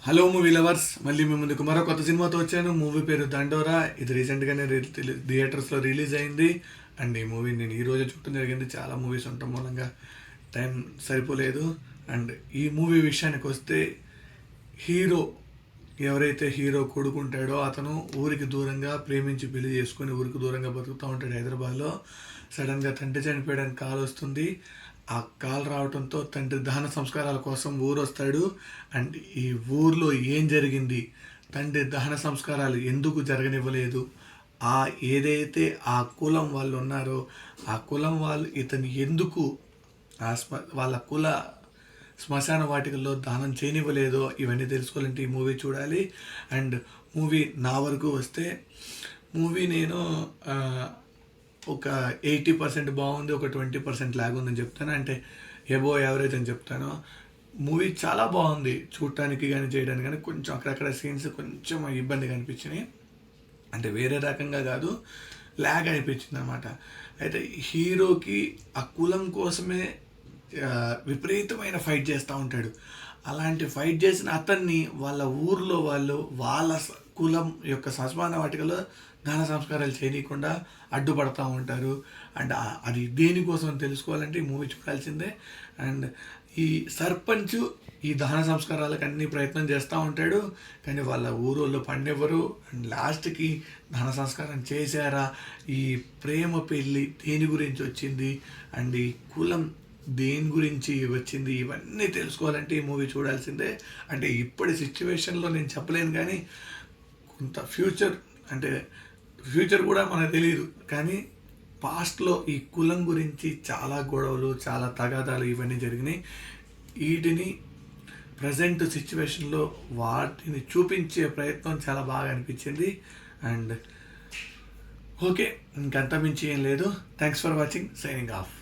Hello movie lovers, మళ్ళీ మీ ముందుకు మరో కొత్త సినిమాతో వచ్చాను. మూవీ పేరు దండోరా. ఇది రీసెంట్గానే థియేటర్స్లో రిలీజ్ అయింది. అండ్ ఈ మూవీ నేను ఈ రోజు చూడటం జరిగింది. చాలా మూవీస్ ఉండటం మూలంగా టైం సరిపోలేదు. అండ్ ఈ మూవీ విషయానికి వస్తే, హీరో ఎవరైతే హీరో కొడుకుంటాడో అతను ఊరికి దూరంగా ప్రేమించి పెళ్లి చేసుకొని ఊరికి దూరంగా బతుకుతూ ఉంటాడు హైదరాబాద్లో. సడన్గా తండ్రి చనిపోయడానికి కాల్ వస్తుంది. ఆ కాల్ రావడంతో తండ్రి దహన సంస్కారాల కోసం ఊరు వస్తాడు. అండ్ ఈ ఊర్లో ఏం జరిగింది, తండ్రి దహన సంస్కారాలు ఎందుకు జరగనివ్వలేదు, ఆ ఏదైతే ఆ కులం వాళ్ళు ఉన్నారో ఆ కులం వాళ్ళు ఇతను ఎందుకు వాళ్ళ కుల శ్మశాన వాటికల్లో దానం చేయనివ్వలేదో, ఇవన్నీ తెలుసుకోవాలంటే ఈ మూవీ చూడాలి. అండ్ మూవీ నా వరకు వస్తే, మూవీ నేను ఒక 80% బాగుంది, ఒక 20% లాగ్ ఉందని చెప్తాను. అంటే ఎబో యావరేజ్ అని చెప్తాను. మూవీ చాలా బాగుంది చూడటానికి కానీ చేయడానికి కానీ. కొంచెం అక్కడక్కడ సీన్స్ కొంచెం ఇబ్బందిగా అనిపించినాయి. అంటే వేరే రకంగా కాదు, ల్యాగ్ అనిపించింది అనమాట. అయితే హీరోకి ఆ కులం కోసమే విపరీతమైన ఫైట్ చేస్తూ ఉంటాడు. అలాంటి ఫైట్ చేసిన అతన్ని వాళ్ళ ఊర్లో వాళ్ళు వాళ్ళ కులం యొక్క శ్మశాన వాటికలో దహన సంస్కారాలు చేయనీయకుండా అడ్డుపడతా ఉంటారు. అండ్ అది దేనికోసం తెలుసుకోవాలంటే ఈ మూవీ చూడాల్సిందే. అండ్ ఈ సర్పంచ్ ఈ దహన సంస్కారాలకు అన్ని ప్రయత్నం చేస్తూ ఉంటాడు, కానీ వాళ్ళ ఊరోళ్ళు పండెవ్వరు. అండ్ లాస్ట్కి దహన సంస్కారం చేశారా, ఈ ప్రేమ పెళ్ళి దేని గురించి వచ్చింది, అండ్ ఈ కులం దేని గురించి వచ్చింది, ఇవన్నీ తెలుసుకోవాలంటే ఈ మూవీ చూడాల్సిందే. అంటే ఇప్పటి సిచ్యువేషన్లో నేను చెప్పలేను, కానీ కొంత ఫ్యూచర్ కూడా మనకు తెలియదు. కానీ పాస్ట్లో ఈ కులం గురించి చాలా గొడవలు, చాలా తగాదాలు ఇవన్నీ జరిగినాయి. వీటిని ప్రజెంట్ సిచ్యువేషన్లో వాటిని చూపించే ప్రయత్నం చాలా బాగా అనిపించింది. అండ్ ఓకే, ఇంకంత మించి ఏం లేదు. Thanks for watching. Signing off.